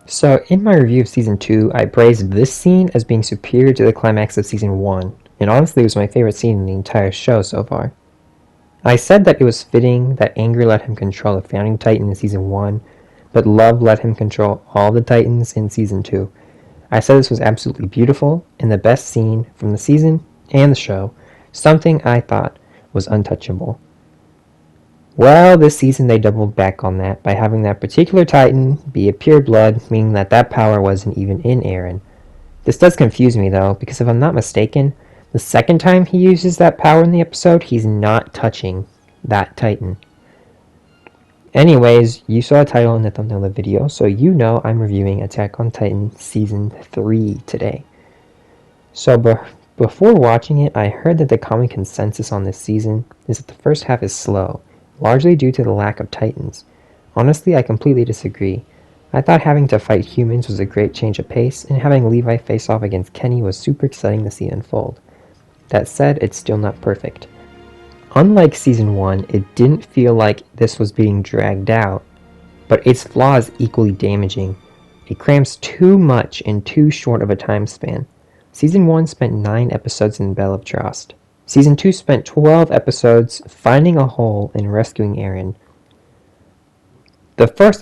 So, in my review of Season 2, I praised this scene as being superior to the climax of Season 1, and honestly it was my favorite scene in the entire show so far. I said that it was fitting that anger let him control the Founding Titan in Season 1, but love let him control all the Titans in Season 2. I said this was absolutely beautiful, and the best scene from the season and the show, something I thought was untouchable. Well, this season they doubled back on that by having that particular Titan be a pure blood, meaning that power wasn't even in Eren. This does confuse me though, because if I'm not mistaken, the second time he uses that power in the episode, he's not touching that Titan. Anyways, you saw a title in the thumbnail of the video, so you know I'm reviewing Attack on Titan Season 3 today. So before watching it, I heard that the common consensus on this season is that the first half is slow, largely due to the lack of Titans. Honestly, I completely disagree. I thought having to fight humans was a great change of pace, and having Levi face off against Kenny was super exciting to see unfold. That said, it's still not perfect. Unlike Season 1, it didn't feel like this was being dragged out, but its flaws equally damaging. It crams too much in too short of a time span. Season 1 spent 9 episodes in Battle of Trust. Season 2 spent 12 episodes finding a hole and rescuing Eren. The first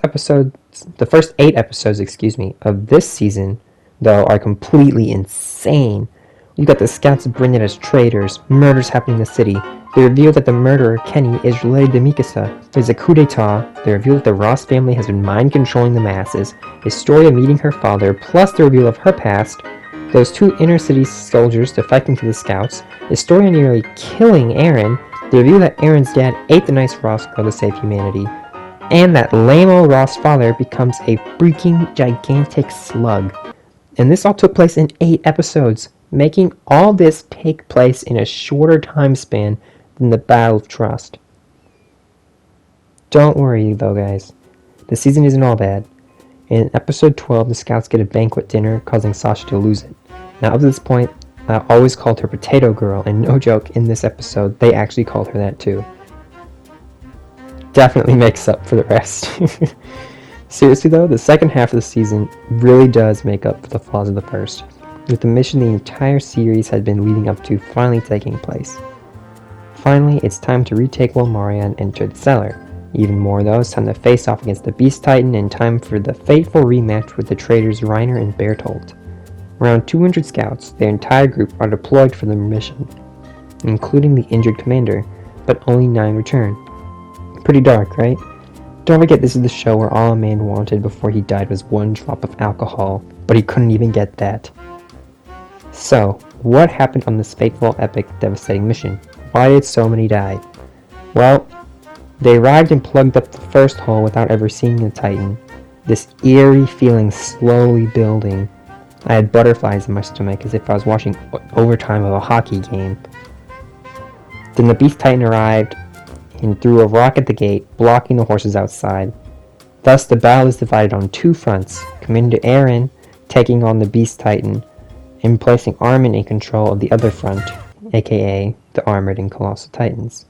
8 episodes, of this season, though, are completely insane. You got the scouts branded as traitors, murders happening in the city. They reveal that the murderer, Kenny, is related to Mikasa. There's a coup d'etat. They reveal that the Ross family has been mind-controlling the masses. A story of meeting her father, plus the reveal of her past. Those 2 inner-city soldiers defecting to the scouts. A story of nearly killing Eren. The reveal that Eren's dad ate the nice Ross girl to save humanity. And that lame-o Ross father becomes a freaking gigantic slug. And this all took place in 8 episodes, making all this take place in a shorter time span than the Battle of Trust. Don't worry though, guys. The season isn't all bad. In episode 12, the scouts get a banquet dinner, causing Sasha to lose it. Now up to this point, I always called her Potato Girl, and no joke, in this episode, they actually called her that too. Definitely makes up for the rest. Seriously though, the second half of the season really does make up for the flaws of the first, with the mission the entire series had been leading up to finally taking place. Finally, it's time to retake Walmaria and enter the cellar. Even more though, it's time to face off against the Beast Titan and time for the fateful rematch with the traitors Reiner and Bertolt. Around 200 scouts, their entire group, are deployed for the mission, including the injured commander, but only 9 return. Pretty dark, right? Don't forget this is the show where all a man wanted before he died was 1 drop of alcohol, but he couldn't even get that. So, what happened on this fateful, epic, devastating mission? Why did so many die? Well, they arrived and plugged up the first hole without ever seeing the Titan. This eerie feeling slowly building. I had butterflies in my stomach as if I was watching overtime of a hockey game. Then the Beast Titan arrived and threw a rock at the gate, blocking the horses outside. Thus, the battle is divided on 2 fronts, Commander Eren taking on the Beast Titan, and placing Armin in control of the other front, aka the Armored and Colossal Titans.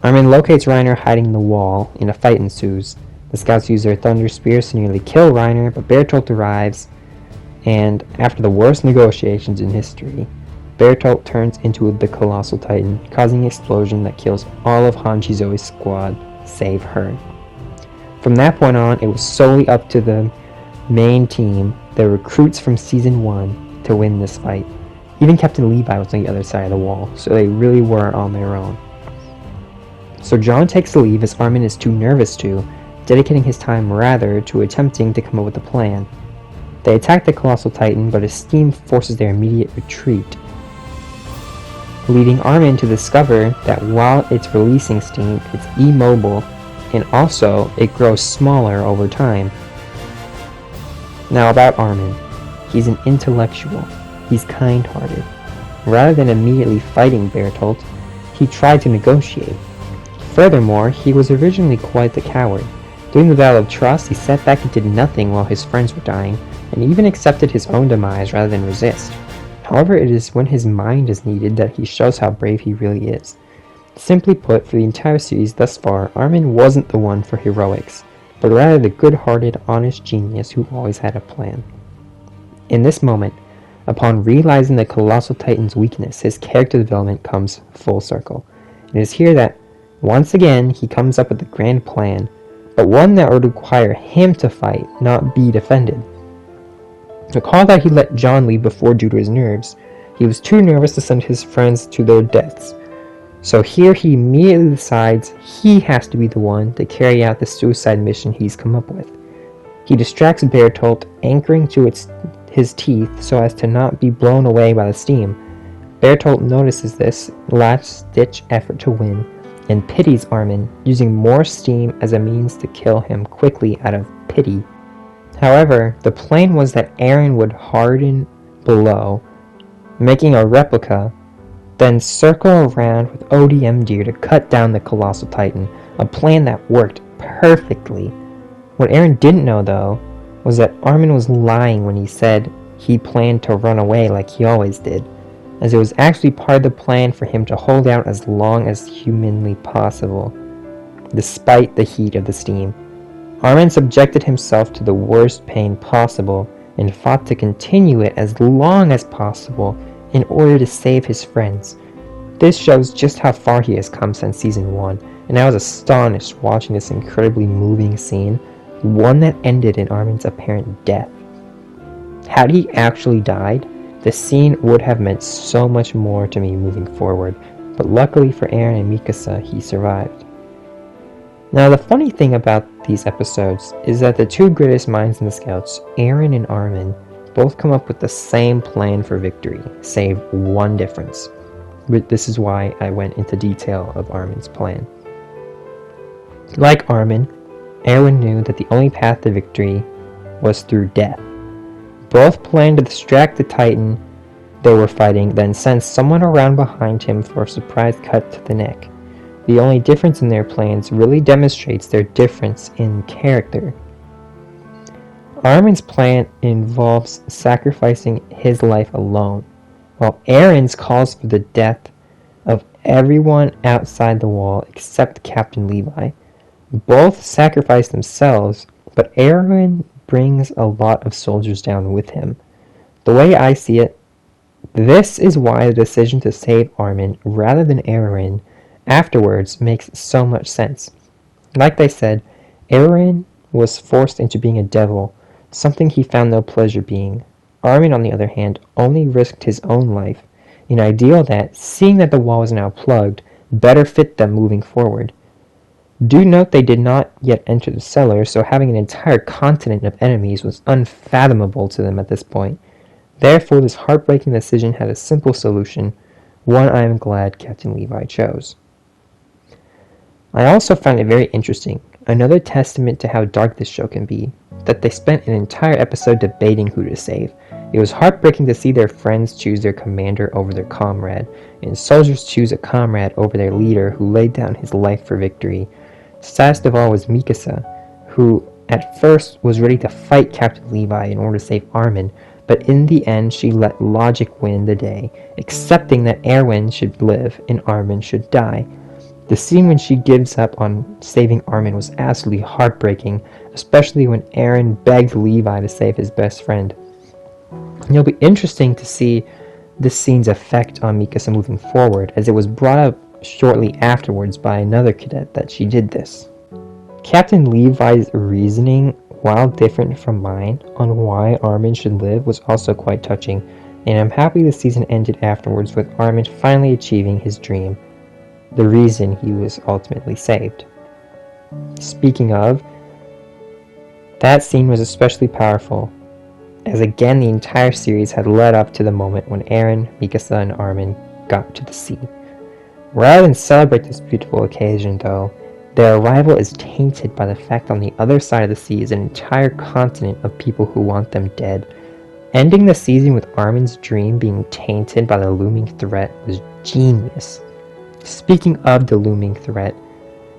Armin locates Reiner hiding in the wall, and a fight ensues. The scouts use their thunder spears to nearly kill Reiner, but Bertolt arrives, and after the worst negotiations in history, Bertolt turns into the Colossal Titan, causing an explosion that kills all of Hanji Zoe's squad, save her. From that point on, it was solely up to the main team, the recruits from Season 1, to win this fight. Even Captain Levi was on the other side of the wall, so they really were on their own. So John takes the leave as Armin is too nervous to, dedicating his time rather to attempting to come up with a plan. They attack the Colossal Titan, but his scheme forces their immediate retreat, leading Armin to discover that while it's releasing steam, it's immobile, and also it grows smaller over time. Now about Armin. He's an intellectual. He's kind-hearted. Rather than immediately fighting Bertolt, he tried to negotiate. Furthermore, he was originally quite the coward. During the Battle of Trust, he sat back and did nothing while his friends were dying, and even accepted his own demise rather than resist. However, it is when his mind is needed that he shows how brave he really is. Simply put, for the entire series thus far, Armin wasn't the one for heroics. but rather the good-hearted, honest genius who always had a plan. In this moment, upon realizing the Colossal Titan's weakness, his character development comes full circle. It is here that, once again, he comes up with a grand plan, but one that would require him to fight, not be defended. Recall that he let John leave before due to his nerves. He was too nervous to send his friends to their deaths. So here he immediately decides he has to be the one to carry out the suicide mission he's come up with. He distracts Bertolt, anchoring to his teeth so as to not be blown away by the steam. Bertolt notices this last-ditch effort to win and pities Armin, using more steam as a means to kill him quickly out of pity. However, the plan was that Eren would harden below, making a replica, then circle around with ODM-Deer to cut down the Colossal Titan, a plan that worked perfectly. What Eren didn't know, though, was that Armin was lying when he said he planned to run away like he always did, as it was actually part of the plan for him to hold out as long as humanly possible, despite the heat of the steam. Armin subjected himself to the worst pain possible and fought to continue it as long as possible in order to save his friends. This shows just how far he has come since Season 1, and I was astonished watching this incredibly moving scene, one that ended in Armin's apparent death. Had he actually died, the scene would have meant so much more to me moving forward, but luckily for Eren and Mikasa, he survived. Now, the funny thing about these episodes is that the two greatest minds in the Scouts, Eren and Armin, both come up with the same plan for victory, save one difference. But this is why I went into detail of Armin's plan. Like Armin, Eren knew that the only path to victory was through death. Both planned to distract the Titan they were fighting, then send someone around behind him for a surprise cut to the neck. The only difference in their plans really demonstrates their difference in character. Armin's plan involves sacrificing his life alone, while Eren's calls for the death of everyone outside the wall except Captain Levi. Both sacrifice themselves, but Eren brings a lot of soldiers down with him. The way I see it, this is why the decision to save Armin rather than Eren afterwards makes so much sense. Like they said, Eren was forced into being a devil, something he found no pleasure being. Armin, on the other hand, only risked his own life, an ideal that, seeing that the wall was now plugged, better fit them moving forward. Do note they did not yet enter the cellar, so having an entire continent of enemies was unfathomable to them at this point. Therefore, this heartbreaking decision had a simple solution, one I am glad Captain Levi chose. I also found it very interesting, another testament to how dark this show can be, that they spent an entire episode debating who to save. It was heartbreaking to see their friends choose their commander over their comrade, and soldiers choose a comrade over their leader who laid down his life for victory. Saddest of all was Mikasa, who at first was ready to fight Captain Levi in order to save Armin, but in the end she let logic win the day, accepting that Erwin should live and Armin should die. The scene when she gives up on saving Armin was absolutely heartbreaking, especially when Eren begged Levi to save his best friend. It'll be interesting to see this scene's effect on Mikasa moving forward, as it was brought up shortly afterwards by another cadet that she did this. Captain Levi's reasoning, while different from mine, on why Armin should live was also quite touching, and I'm happy the season ended afterwards with Armin finally achieving his dream, the reason he was ultimately saved. Speaking of, that scene was especially powerful, as again the entire series had led up to the moment when Eren, Mikasa, and Armin got to the sea. Rather than celebrate this beautiful occasion, though, their arrival is tainted by the fact on the other side of the sea is an entire continent of people who want them dead. Ending the season with Armin's dream being tainted by the looming threat was genius. Speaking of the looming threat,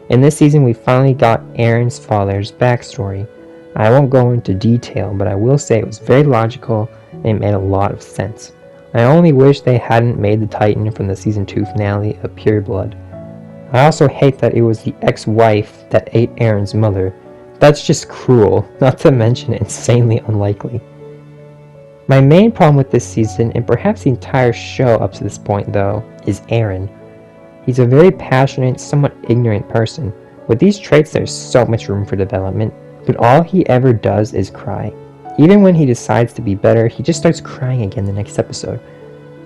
in this season we finally got Eren's father's backstory. I won't go into detail, but I will say it was very logical and it made a lot of sense. I only wish they hadn't made the Titan from the Season 2 finale a pure blood. I also hate that it was the ex-wife that ate Eren's mother. That's just cruel, not to mention insanely unlikely. My main problem with this season, and perhaps the entire show up to this point though, is Aaron. He's a very passionate, somewhat ignorant person. With these traits there's so much room for development, but all he ever does is cry. Even when he decides to be better, he just starts crying again the next episode.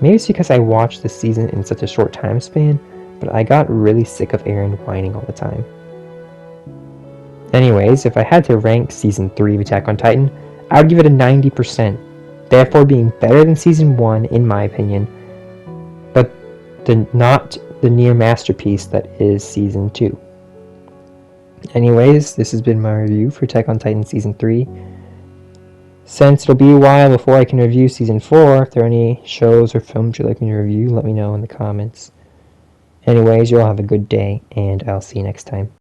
Maybe it's because I watched this season in such a short time span, but I got really sick of Aaron whining all the time. Anyways, if I had to rank Season 3 of Attack on Titan, I would give it a 90%, therefore being better than Season 1 in my opinion, but not the near masterpiece that is Season 2. Anyways, this has been my review for Attack on Titan Season 3. Since it'll be a while before I can review Season 4, if there are any shows or films you'd like me to review, let me know in the comments. Anyways, you all have a good day, and I'll see you next time.